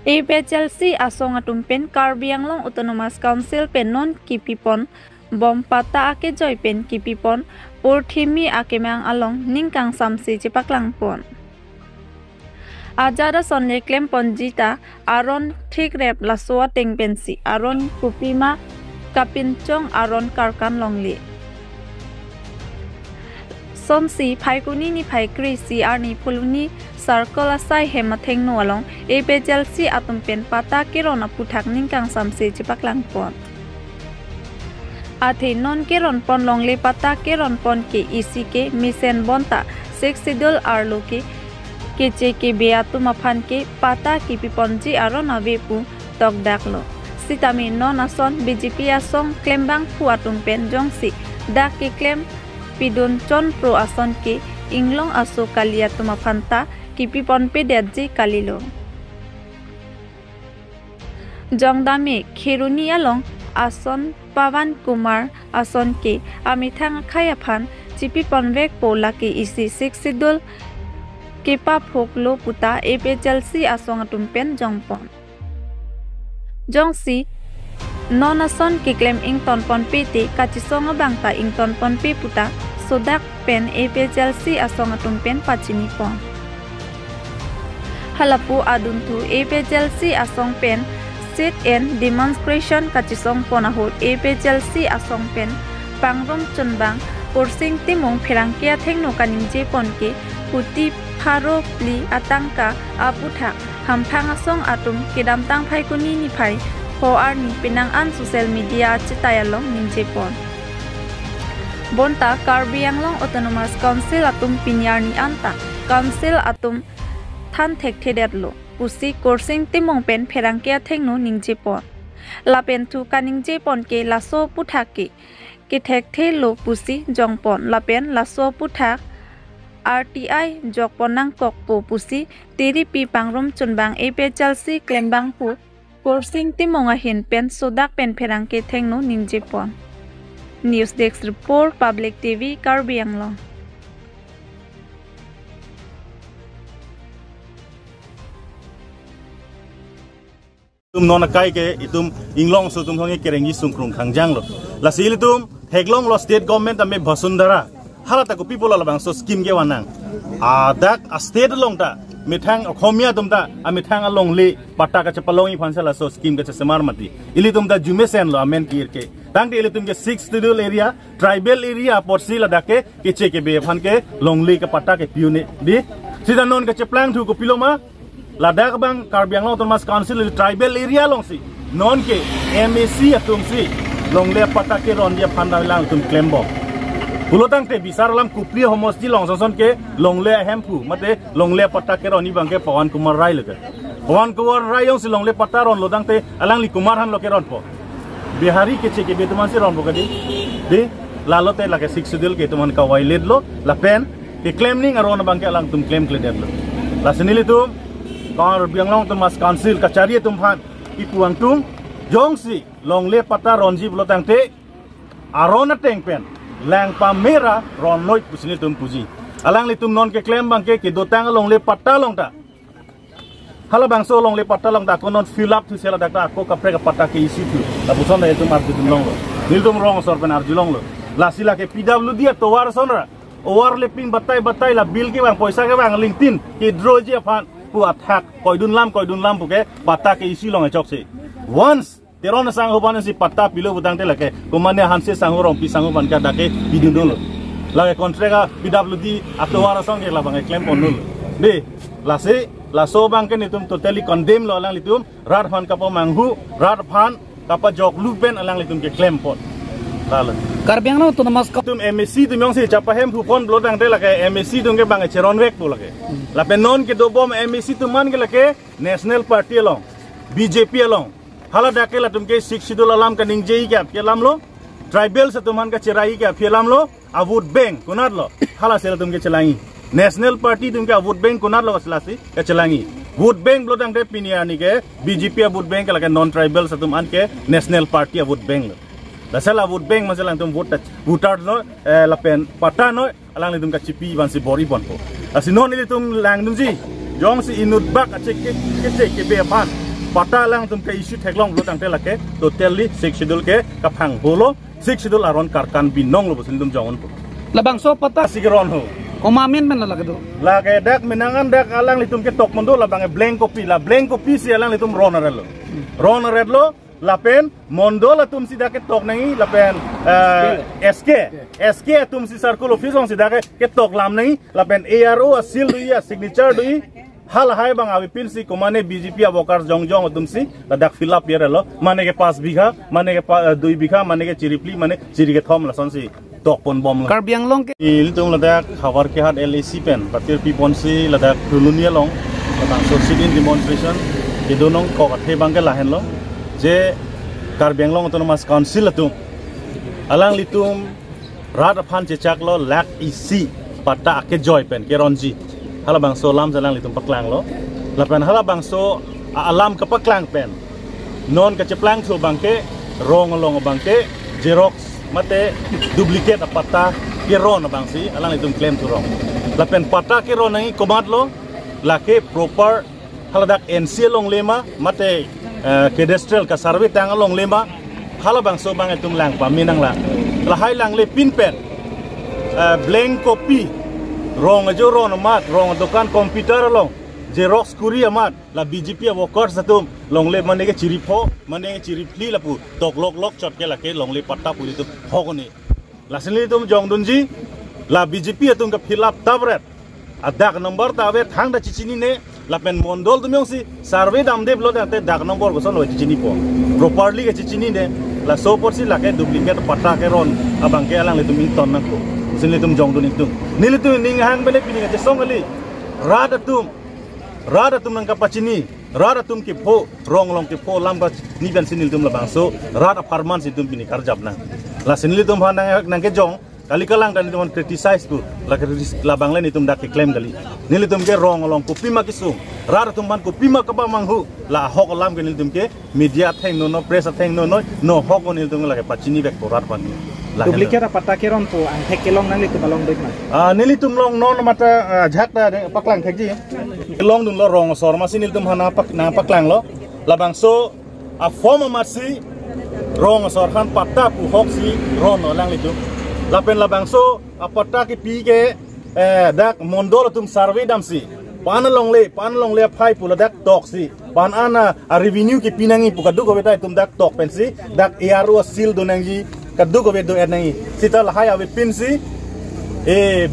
APHLC asong atum pen Karbi Anglong Autonomous Council pen non kipipon bom pata ake joy pen kipipon porthimi ake mang along ningkang samsi chipaklang pon Ajada sonle klem ponjita aron thik rep laswa teng pensi aron kupima kapinchong aron karkan longli Somsi Paikuni ni Paikri si arni puluni circle asai hematheng no along APHLC atum pen pata kirona puthak ningkang samse chipaklang pon Athe non kiron pon longle pata kiron pon ke isi ke misen bonta 6 sidul arlo ke keche ke beatu maphan ke pata ki piponji aron avepu tok daklo sitami non ason BJP asong klembang pu atum pen jongsi dak ke klem pidun chon pro ason ke inglong aso kalia tumafanta kipi pon pe deji kalilo jongdame kheruni along ason Pawan Kumar ason ke amithang khayaphan chipi ponvek pola ke isi 6 sidul kepa phoklo puta APHLC asong atumpen jongpon jongsi non ason ke claim ington pon pete kachisonga bangta ington pon pe puta sodak pen APHLC asong atumpen pachini pon halapu aduntu APHLC asong pen sit and demonstration kachisong ponahut APHLC asong pen pangrom chunbang porsing timong pherangkia thengno kaningje ponke puti pharo pli atangka aputha hamphang asong atum kedam tang phaikuni ni phai ho arni pinang an social media chitayalong ningje pon bonta Karbi Anglong Autonomous Council atum pinyarni anta council atum than thek thedetlo pusi korsing timong pen pherangkia thengno ningje pon lapen thu kaningje pon ke laso puthake ke thek thelo pusi jongpon lapen laso puthak RTI jokponang kokpo pusi tiri pi pangrom chunbang APHLC klembang pu korsing timonga hin pen sodak pen pherangke thengno ningje pon News Desk Report Public TV Karbi Anglong tum nona kai ke itum inglong so tum thongi kerengi sungkrung khangjang lo la sil tum heglong lo state government ame bhasundara halata ko people la bang so scheme ge wanang dak a state long ta mithang khomia tum ta amithang along le patta ka chapalong i phansala so scheme ka semar mati ili tum da jumesen lo amen kir ke tang ili tum ke 6 schedule area tribal area porsi la dake ke che ke be phan ke long le ka patta ke piune di sida non ka cheplang thu ko piloma Ladak bang Karbi Anglong Autonomous Council tribal area long si non ke MAC atum si long le pata ke ron dia phanda lang tum klembo pulotang te bisar lam kupli homosji long son ke long le hempu mate long le pata ke ron ni bang ke Pawan Kumar Rai le Pawan Kumar Rai yong si long le pata ron lodang te alang li Kumar han lo ke ron po Bihari ke che ke betuman si ron po kadi de lalote la ke 6 sidul ke tuman ka wailed lo la pen ke claiming aron bang ke alang tum claim clear lo la senili tum Karbi Anglong Autonomous Council kachari tumphan ipuang tung jongsi long le pata ronji blotang te arona tengpen lang pa mera ron loit pusini tum puji alang li tum non ke claim bang ke dotang long le pata long ta hala bang so long le pata long ta ko non fill up tu sela dakta ko kapre ka pata ke isi tu la buson da tum ar tum long lo nil tum rong sor pen ar julong lo la sila ke PWD towar sonra owar le pin batai la bill ke bang poisa ke bang LinkedIn ke draw je fan pu attack koidun lam puke pata ke isi long chok se once teron sang hoban si pata pilo budang te lake komane hanse sang rong pi sang ban ka dake bidun dolo lage kontrega PWD atowara song ke la bang claim ponul de la se la so bang ke nitum totally condemn lo lang litum rat phan ka pa manghu rat phan ka pa jok lu pen alang litum ke claim pon lala Karbi Anglong Autonomous tum MAC tum yong se chapa hem pu pon blodang te lake MAC tum ke bang cheron wek pu lake la penon ke do bom MAC tum man ke lake National Party along BJP along hala dake la tum ke 6 sidul alam ka ningjei ke apke lam lo tribal se tuman ka cherai ke apke lam lo avut bank kunat lo hala se tum ke chelangi National Party tum ke avut bank kunat lo selasi ke chelangi vote bank blodang te piniani ke BJP avut bank ke lake non tribal se tum an ke National Party avut bank lo dasala vote bank masalah tum voter no lapen pata no alang litum ka chipi ban si bori bon po asinon ini tum lang dum si jong si inut bak acek ke be pan pata lang tum ke issue theklong lo tangte lake totally 6 schedule ke kaphang bolo 6 schedule aron karkan binong lo bosin tum jongon labang so pata sigeron ho komamen men lagi do lage dak menangan dak alang litum ke tok mondo labang blank copy la blank copy si alang litum ron lo lapen mondo la tum si dak tok nangi lapen SK tum si circle office ong si dak ke tok lam nangi lapen ARO asil dui signature dui hal hai bang awi pin si komane BJP avokar jong tum si ladak fill up yere lo mane ke 5 bigha mane ke 2 bigha mane ke chiripli mane chiri ke thom la son si tok pon bom lo Karbiang long ke il tum ladak khawar ke hat LAC pen patir pi pon si ladak dulunia long ladak so sit in demonstration ke donong ko athe bang ke lahen lo je Karbiang long autonomous council latum alang litum rat aphan chechak lo lak isi pata ke joy pen ke ronji hala bang so lam jalang litum paklang lo lapan hala bang so alam ke paklang pen non ke ceplang so bangke rong long bangke xerox mate duplicate apata ke ron bang si alang litum claim tu rong lapen pata ke ron nai komat lo lake proper hala dak NC long lema mate cadastral ka survey tang long lema hala bang so bang etum lang pa minang la lahai lang le pin pen blank copy rong ajo ron mat rong dokan komputer long xerox kuri amat la BJP workers satum long le mane ke chiripho mane ke chiripli la pu tok lok chot ke la ke long le patta pu tu hogoni la sinli tum jong dunji la BJP atum ka fill up tabret adak number ta ave thang da chichini ne la pen mondol tum yong si survey dam de blo te dak number go son lo chichini po properly ke chichini ne la so por si la ke duplicate patta ke ron abang ke alang le tum in ton na ko sinli tum jong dun tum nili tum ning hang bele pini ke song ali radatum nang kapachini radatum ki pho rong long ki pho lam ka ni ben sinil tum labang so rada farman si tum pini karjap na la sinli tum han nang ke jong kali kalang kan tum criticize tu la bang le ni tum dak claim kali nili tum ke rong long ko pima ki sum radatum ban ko pima ka ba manghu la hok lam ke nil tum ke media theng no press theng no hok nil tum la ke pachini bek korat pan duplicate apata ke ron po ang thek ke long nang litum along doi ma nili tum long non mata jhak da paklang thek ji long dun lo rong sor ma sinil tum hana paklang lo labang so a form ma si rong sor khan patta pu hok si ron no lang litum lapen labang so a patta ki pi ke dak mondol tum survey dam si pan long le phai pu la dak tok si pan ana a revenue ki pinangi pu kadu ko beta tum dak tok pen si dak ARO sil donang ji kadu ko bedo enai sita lahai ave pin si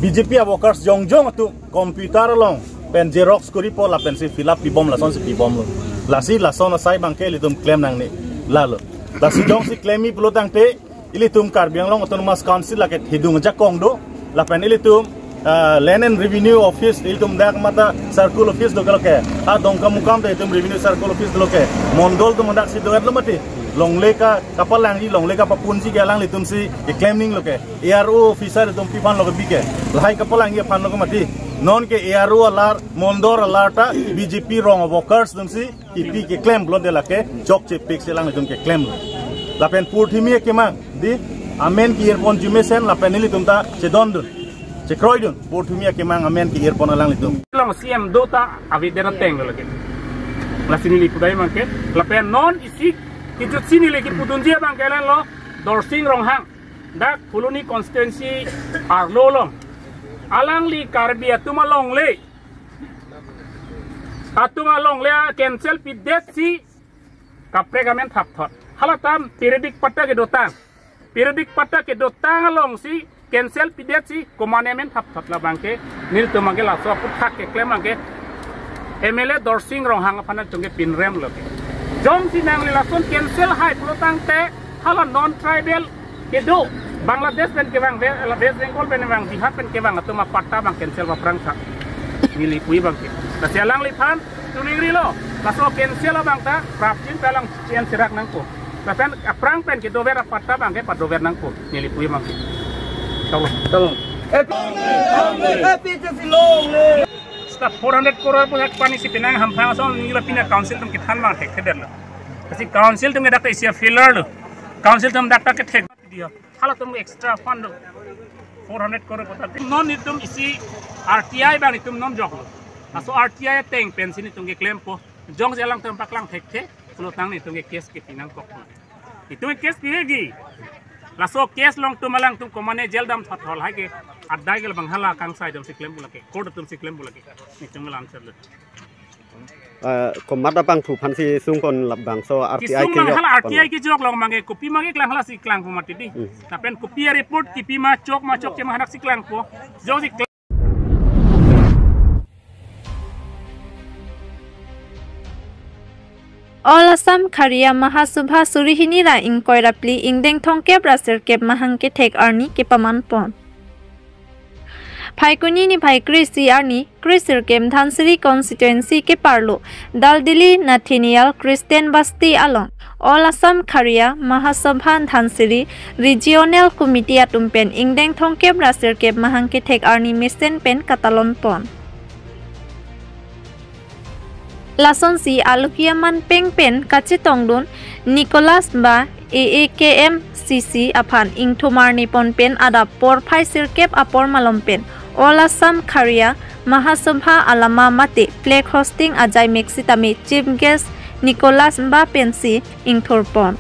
BJP workers jong tu komputer long pen xerox kuri po la pen si fill up pi bom la son si pi bom lo la si la son sai bang ke litum claim nang ni la lo la si jong si claim mi plo tang te ilitum Karbiang long autonomous council la ke hidung ja kong do la pen ilitum land and revenue office ilitum dak mata circle office do ke a dong ka mukam te ilitum revenue circle office do ke mondol do mandak si do lo mati long leka kapalang ji long leka papunji ke alang litum si claiming lo ke ARO officer tum pi fan lo ke bike lahai kapalang ye fan lo ke mati non ke ARO alar mondor alarta BJP rong workers tum si ipi ke claim blon de la ke chok che pik se lang litum ke claim la pen purthimi ke mang di amen ki earphone jumesen la pen litum ta che dondun che kroidun purthimi ke mang amen ki earphone alang litum lang CM dota avi dera teng lo ke la sinili pudai mang ke la pen non isik kijut sini lagi pudunjia bang kalian lo dorsing ronghang dak fuluni constituency arlo long alang li karbi atuma long le cancel pidet si kapregamen thap thot halatam periodic patta ke dotang long si cancel pidet si komanemen thap thot la bang ke nil tumage la so puthak ke claim bang ke MLA dorsing ronghang apana chunge pinrem lo ke jom si nang lason cancel hai pelotang te hala non tribal kedo Bangladesh pen ke bang West Bengal pen bang Bihar pen ke bang atau patta bang cancel ba prang sak mili pui bang ke kasialang lipan tuningri lo laso cancel bang ta prapjin pelang cian sirak nang ko pen prang pen ke dover patta bang ke pad dover nang ko mili pui bang ke tolong staf 400 crore punya pani si pinang hampang asal ningla pina council tum kithan mang thek theder lo kasi council tum dakta isia filler lo council tum dakta ke thek dia hala tum extra fund 400 crore kota non itum isi RTI bang itum nom jok lo aso RTI teng pension itum ke claim po jong jalang tempat lang thekte pulo tang ni tunge case ke pinang kok itu case pilegi laso case long tumalang tum komane jel dam thol hai ke adai gel banghala kang sai dam siklem bulake court tum siklem bulake ni tum answer le komat apang thu phan si sung kon labang so RTI ke hala RTI ke jok long mange kopi mange klang hala siklang po matidi tapen kopi report kipi ma chok chema hanak siklang po jo si All Assam Kharia Mahasubha Surihinira ing Koirapli ing Deng Thongkep Rasir Kep Mahangke Thek Arni ke Paman Pon. Phaikuni ni Phai Krisi Arni Krisir Kem Dhansiri constituency ke Parlo Daldili Nathaniel Christian Basti Along All Assam Kharia Mahasubha Dhansiri Regional Committee Atumpen ing Deng Thongkep Rasir Kep Mahangke Thek Arni Mesen Pen Katalon Pon. Lason si alukiaman pengpen kacitongdon Nicholas ba AAKM CC aphan ingthumar nipon pen ada por phaisir kep apor malompen All Assam Kharia Mahasabha alama mate flag hosting ajai mexitami chief guest Nicholas ba pensi ingthorpon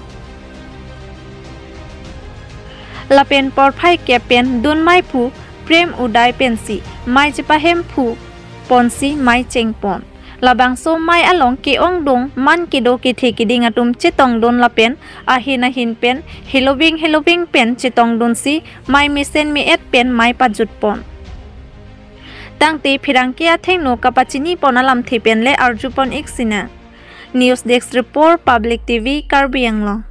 lapen por phai kepen dunmai phu prem udai pensi mai chipahem phu ponsi mai chengpon labang so mai along ke ong dong man kido ki thekiding atum chitong don lapen ahin pen helobing pen chitong don si mai misen mi et pen mai pajut pon tangti phirangkia thengno kapachini ponalam thipen le arjupon iksina news desk report public tv Karbi Anglong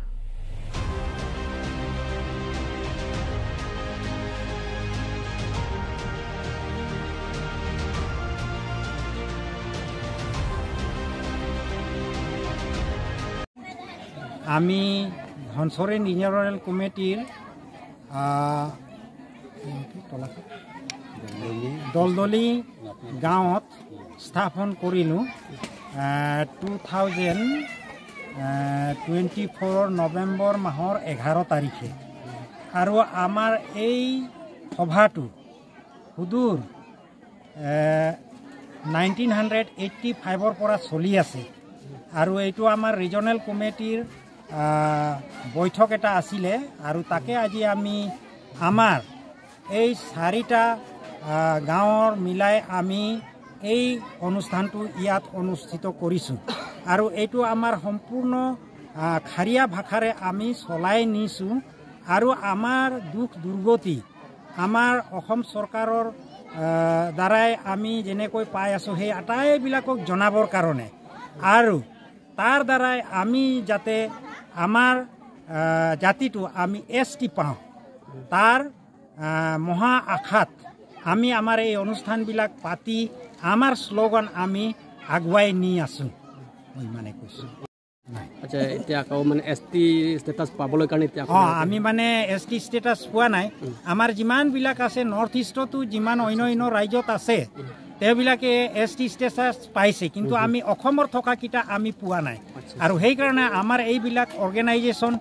আমি ধনসৰে engineering কমিটিৰ দলদলি গাঁৱত স্থাপন কৰিলোঁ 2024 নৱেম্বৰ মাহৰ 11 তাৰিখে আৰু আমাৰ এই সভাটো সুদূৰ 1985ৰ পৰা চলি আছে আৰু এইটো আমাৰ ৰিজনেল কমিটিৰ বৈঠক এটা আছিলে আৰু তাকে আজি আমি আমাৰ এই চাৰিটা গাঁৱৰ মিলাই আমি এই অনুষ্ঠানটো ইয়াত অনুষ্ঠিত কৰিছোঁ আৰু এইটো আমাৰ সম্পূৰ্ণ খাৰিয়া ভাষাৰে আমি চলাই নিছোঁ আৰু আমাৰ দুখ দুৰ্গতি আমাৰ অসম চৰকাৰৰ দ্বাৰাই আমি যেনেকৈ পাই আছোঁ সেই আটাইবিলাকক জনাবৰ কাৰণে আৰু তাৰ দ্বাৰাই আমি যাতে আমাৰ জাতিটো আমি ST পাওঁ তাৰ মহা আশাত আমি আমাৰ এই অনুষ্ঠানবিলাক পাতি আমাৰ শ্লোগান আমি আগুৱাই নি আছোঁ মই মানে কৈছোঁ আচ্ছা এতিয়া আকৌ মানে ST ষ্টেটাছ পাবলৈ কাৰণে এতিয়া আমি মানে ST ষ্টেটাছ পোৱা নাই আমাৰ যিমানবিলাক আছে নৰ্থ ইষ্টতো যিমান অন্য ৰাজ্যত আছে তেওঁবিলাকে ST ষ্টেটাছ পাইছে কিন্তু আমি অসমৰ থকা কিটা আমি পোৱা নাই আৰু সেইকাৰণে আমাৰ এইবিলাক অৰ্গেনাইজেশ্যন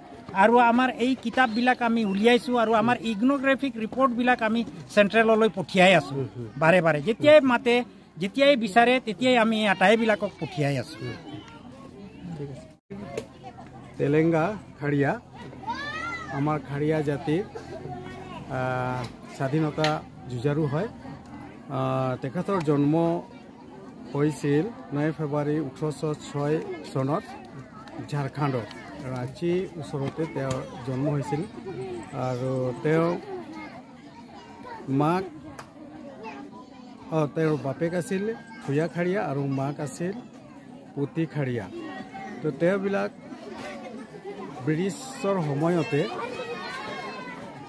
আৰু আমাৰ এই কিতাপবিলাক আমি উলিয়াইছোঁ আৰু আমাৰ ইগনোগ্ৰাফিক ৰিপৰ্টবিলাক আমি চেণ্ট্ৰেললৈ পঠিয়াই আছোঁ বাৰে বাৰে যেতিয়াই মাতে যেতিয়াই বিচাৰে তেতিয়াই আমি আটাইবিলাকক পঠিয়াই আছোঁ তেলেঙ্গা খাৰিয়া আমাৰ খাৰিয়া জাতিৰ স্বাধীনতা যুঁজাৰু হয় তেখেতৰ জন্ম হৈছিল 9 ফেব্ৰুৱাৰী 1806 চনত ঝাৰখণ্ডত ৰাঁচী ওচৰতে তেওঁৰ জন্ম হৈছিল আৰু তেওঁ মাক তেওঁৰ বাপেক আছিল ভূঞা খাৰিয়া আৰু মাক আছিল পুতি খাৰিয়া তো তেওঁবিলাক ব্ৰিটিছৰ সময়তে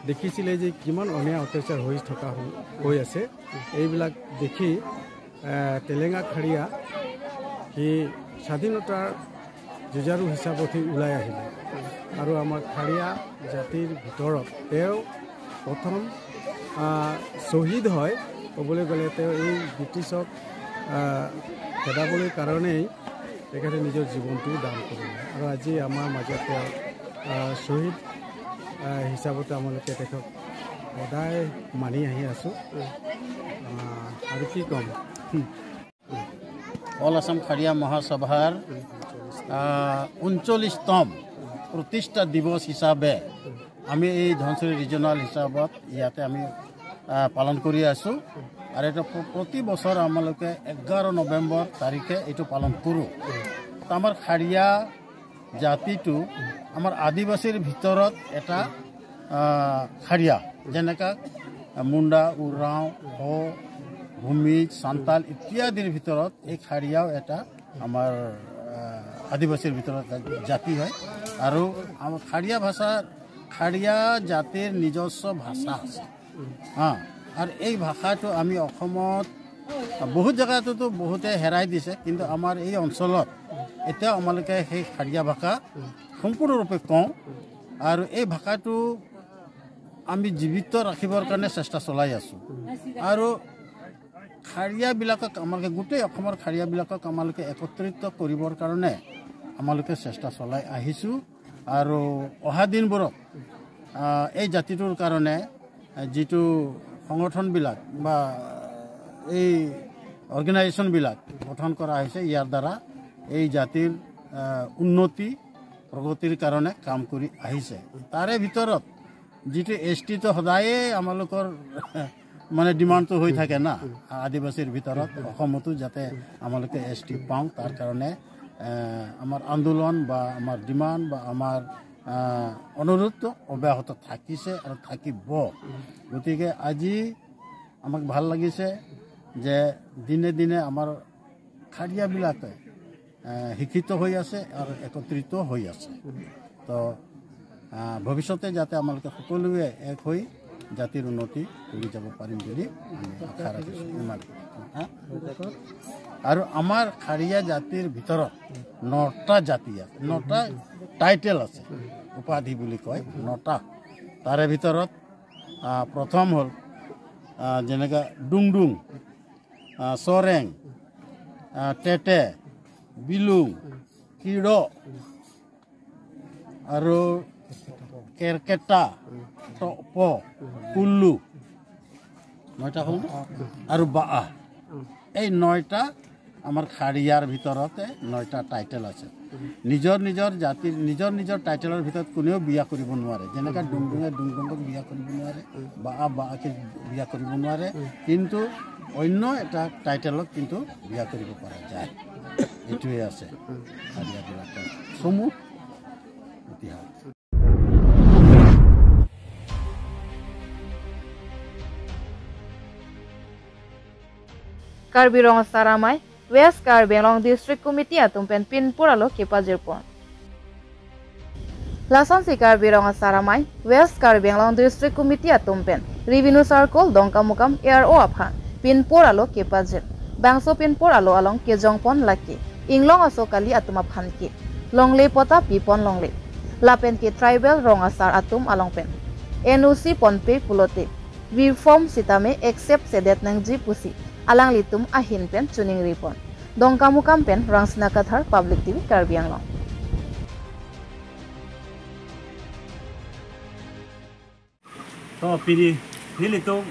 দেখিছিলে যে কিমান অন্যায় অত্যাচাৰ হৈ আছে এইবিলাক দেখি তেলেঙ্গা খাৰিয়া সি স্বাধীনতাৰ যুঁজাৰু হিচাপত ওলাই আহিলে আৰু আমাৰ খাৰিয়া জাতিৰ ভিতৰত তেওঁ প্ৰথম শ্বহীদ হয় ক'বলৈ গ'লে তেওঁ এই ব্ৰিটিছক খেদাবলৈ কাৰণেই তেখেতে নিজৰ জীৱনটো দান কৰিলে আৰু আজি আমাৰ মাজত তেওঁ শ্বহীদ হিচাপতে আমালোকে তেখেতক সদায় মানি আহি আছোঁ আৰু কি ক'ম অল আসাম খাৰিয়া মহাসভাৰ 39তম প্ৰতিষ্ঠা দিৱস হিচাপে আমি এই ধনচিৰি ৰিজনাল হিচাপত ইয়াতে আমি পালন কৰি আছো আৰু এটা প্ৰতি বছৰ আমালোকে 11 নৱেম্বৰ তাৰিখে এইটো পালন কৰোঁ আমাৰ খাৰিয়া জাতিটো আমাৰ আদিবাসীৰ ভিতৰত এটা খাৰিয়া যেনেকা মুণ্ডা উৰাও হো ভূমিজ সান্তাল ইত্যাদিৰ ভিতৰত এই খাৰিয়াও এটা আমাৰ আদিবাসীৰ ভিতৰত জাতি হয় আৰু আমাৰ খাৰিয়া জাতিৰ নিজস্ব ভাষা আছে আৰু এই ভাষাটো আমি অসমত বহুত জায়গাতো বহুতে হেৰাই দিছে কিন্তু আমাৰ এই অঞ্চলত এতিয়া আমালোকে সেই খাৰিয়া ভাষা সম্পূৰ্ণৰূপে কওঁ আৰু এই ভাষাটো আমি জীবিত ৰাখিবৰ কাৰণে চেষ্টা চলাই আছোঁ আৰু খাৰিয়াবিলাকক আমালোকে গোটেই অসমৰ খাৰিয়াবিলাকক আমালোকে একত্ৰিত কৰিবৰ কাৰণে আমালোকে চেষ্টা চলাই আহিছোঁ আৰু অহা দিনবোৰত এই জাতিটোৰ কাৰণে যিটো সংগঠনবিলাক বা এই অৰ্গেনাইজেশ্যনবিলাক গঠন কৰা হৈছে ইয়াৰ দ্বাৰা এই জাতিৰ উন্নতি প্ৰগতিৰ কাৰণে কাম কৰি আহিছে তাৰে ভিতৰত যিটো এছটিটো সদায়ে আমালোকৰ মানে ডিমাণ্ডটো হৈ থাকে না আদিবাসীৰ ভিতৰত অসমতো যাতে আমালোকে এছটি পাওঁ তাৰ কাৰণে আমাৰ আন্দোলন বা আমাৰ ডিমাণ্ড বা আমাৰ অনুৰোধ অব্যাহত থাকিছে আৰু থাকিব গতিকে আজি আমাক ভাল লাগিছে যে দিনে দিনে আমাৰ খাৰিয়াবিলাকে শিক্ষিত হৈ আছে আৰু একত্ৰিত হৈ আছে তো ভৱিষ্যতে যাতে আমালোকে সকলোৱে এক হৈ জাতিৰ উন্নতি কৰি যাব পাৰিম বুলি আমি আশা ৰাখিছোঁ আৰু আমাৰ খাৰিয়া জাতিৰ ভিতৰত 9টা জাতি আছে 9টা টাইটেল আছে উপাধি বুলি কয় 9টা তাৰে ভিতৰত প্ৰথম হ'ল যেনেকৈ ডুংডুং চৰেং টেটে বিলুং কিৰ আৰু কেৰকেটা টপ কুল্লু 9টা হ'ল আৰু বাআ এই 9টা আমাৰ খাৰিয়াৰ ভিতৰতে 9টা টাইটেল আছে নিজৰ নিজৰ জাতিৰ নিজৰ টাইটেলৰ ভিতৰত কোনেও বিয়া কৰিব নোৱাৰে যেনেকৈ ডুংডুঙে ডুংডুঙক বিয়া কৰিব নোৱাৰে বাআকে বিয়া কৰিব নোৱাৰে কিন্তু অন্য এটা টাইটেলক কিন্তু বিয়া কৰিব পৰা যায় এইটোৱে আছে খাৰিয়াবিলাকৰ সমূহ ইতিহাস Karbi Rong Saramai, West Karbi Long District Committee atumpen pinpuralo kipajirpon. Lason si Karbi Rong Saramai, West Karbi Long District Committee atumpen Revenue Circle Dongkamukam ARO aphan pinpuralo kipajir. Bangso pinpuralo along Kejongpon laki. Inglong aso kali atum aphan ki. Longle pota pipon longle. Lapen ki tribal Rong Asar atum along pen. NOC ponpe pulote. Reform sitame except sedet nang jipusi. Alang litum ahin pen tuning ripon. Dongkamukam pen Rangsna Kathar Public TV Karbi Anglong. To pini nilitum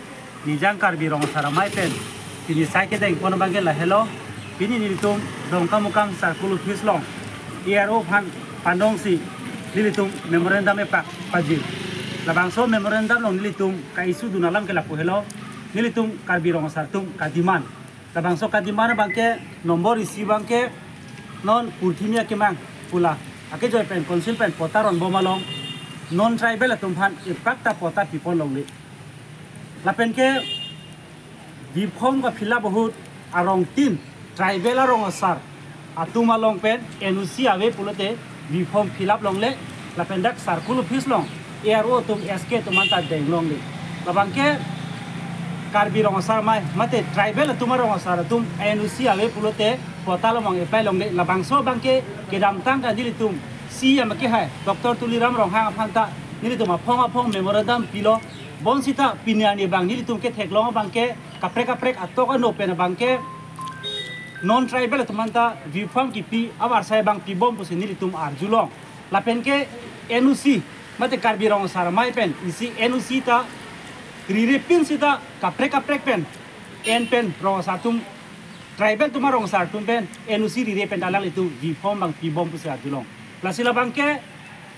nijang Karbi Rong Saramai pen pini saike deng pon bangke la hello pini nilitum Dongkamukam Sarkulu Fislong ERO phan pandong si nilitum memorandum e pak pajil labangso memorandum long nilitum ka isu dunalam ke la hello nilitum Karbi Rong Sartum kadiman labangso kadiman bangke nomor isi bangke non purtimia kemang pula ake joy pen konsil pen potaron bomalong non tribal atum phan ipakta pota pipon longli lapen ke dipom ka phila bahut arong tin tribal arong asar atum along pen NOC ave pulote dipom philap longle lapen dak Sarkulu Fislong ERO tum SK tumanta deng longli labangke Karbi Rong Asar mai mate tribal tumar Rong Asar tum NOC ave pulote potalo mang epai longle labangso bangke kedam tang ka dilitum si amake hai Dr. Tuliram Rong hang phanta nilitum phong memorandum pilo bonsita pinyani bang nilitum ke theklong bangke kaprek atok no pen bangke non tribal tumanta vifam ki pi awar sai bang pi bom pusi nilitum arjulong lapen ke NOC mate Karbi Rong Asar mai pen isi NOC ta riripin sita kaprek pen en pen Rong Asar tum tribal tu marong sar tu pen NUC di pen dalang itu di form bang pi bom pusat julong lasila bangke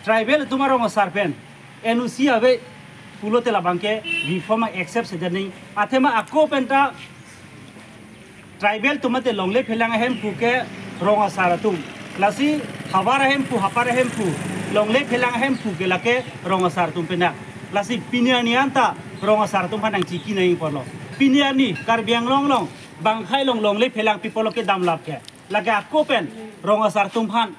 tribal tu marong sar pen NUC ave pulo te la bangke di form accept sejani athema ako penta tribal tu mate longle phelang hem puke rong sar tu lasi hawara hem pu hapara hem pu longle phelang hem pu ke lake rong sar tu pena lasi piniani anta rong sar tu panang ciki nai porlo piniani karbiang long bangkai long le phelang people ke dam lap ke laga kopen rong asar tumhan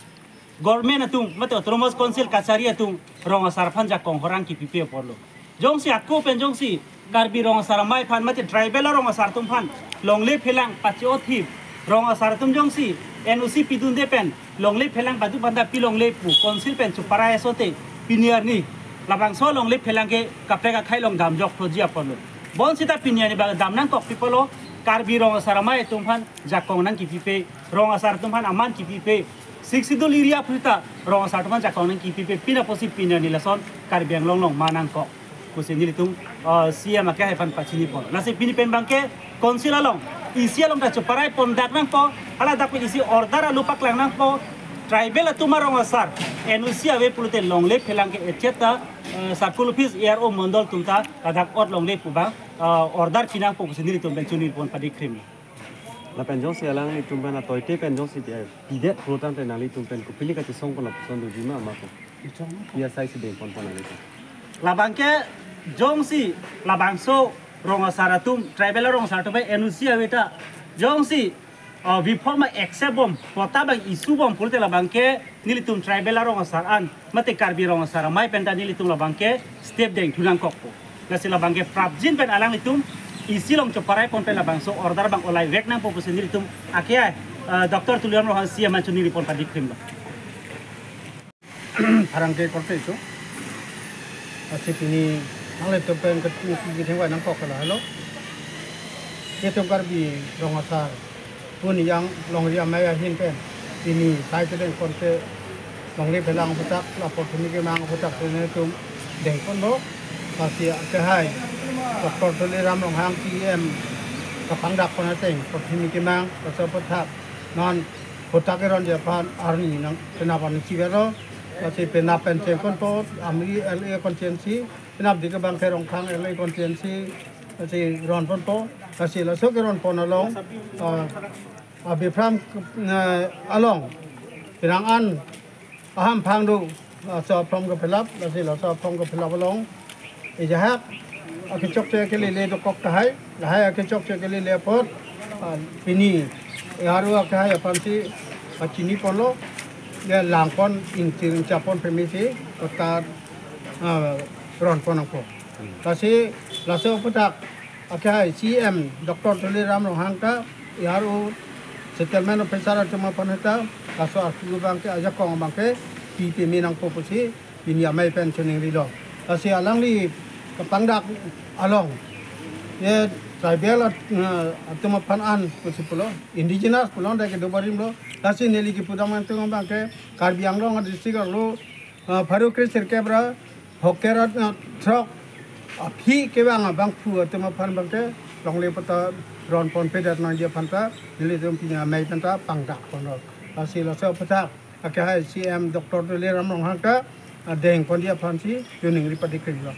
government atung mato tromos council kachari atung rong asar phan ja kong horang ki pipe porlo jongsi akopen jongsi karbi rong asar mai phan mate tribal rong asar tumhan long le phelang pacho thi rong asar tum jongsi NUC pidun de pen long le phelang badu banda pilong le pu council pen chupara esote piniar ni labang so long le phelang ke kapre ka khai long dam jok projia porlo bon sita piniar ni ba dam nang kok people karbi rong asar mai tumhan jakong nang kipipe rong asar tumhan aman kipipe siksidul iria phrita rong asar tumhan jakong nang kipipe pina posi pina nilason karbi ang long manang ko kusini litung sia makya hepan pachini pon nasi pini pen bangke konsil along isi along da chuparai pon dak nang po ala dak isi order lupak lang nang po tribal tuma rong asar NUC ave pulute long le phelang ke echeta sakul office ERO mondol tumta kadak ot long le puba order pinang po sendiri tum bencunil pon padi krim la penjong sialang ni tumpen atau ite penjong si dia tidak program tenali tumpen ku pilih kasih song pon opson du jima ama ko biasa isi den pon ali la bangke jong si la bangso rong asaratum tribal rong saratum NUC aveta jong si before ma accept bom kota bang isu bom pulte la bangke nilitum tribal rong asaran mate karbi rong asara mai penta nilitum la bangke step deng tulang kokpo nasi la bangke prabjin pen alang litum isi long choparai pon pen la bangso order bang olai vek nang popus nilitum akia doktor tulian rohan sia mancuni ripon padi krim la arangke korte itu asik ini nang tumpen ke thengwa nang kok kala halo ke tum karbi rong asar pun yang long ria maya hin pen ini sai ke den konte long le pelang putak la portuni ke mang putak ne tum deng kon lo pasia ke hai doktor tole ram long hang TM kapang dak kon ateng portuni ke mang paso putak non putak ke ron dia pan arni nang kenapan cigaro pasi penap pen kon to amri LA konsensi penap di ke bang ke rong khang LA konsensi pasi ron pon to pasi la so ke ron pon along abi pram along pinangan aham phang du so prom ke pelap pasi la so prom ke pelap along ijahak aki chok che ke le do kok kahai lahai aki chok che ke le pot pini yaru kahai apanti pachini polo ya langpon ingting capon permisi kota ron ponangpo kasi laso putak akai CM Dr. Tuli Ram Rohangka yaru settlement of pesara cuma paneta laso aku bangke aja kong bangke pipi minang popusi ini amai pensioning rilo kasi alang li kepangdak along ye tribal atau panan pulo indigenous pulo dah ke dobarim lo kasi neli ki pudaman tu bangke karbiang lo district lo baru krisir kebra hokerat trok api ke bang pu atau pan bangke long le pata ron pon pedat na dia panta neli tu punya mai panta pangdak kono kasi lo so pata akai CM Dr. Tuli Ram Rohangka deng kon dia pansi tuning ripati kerja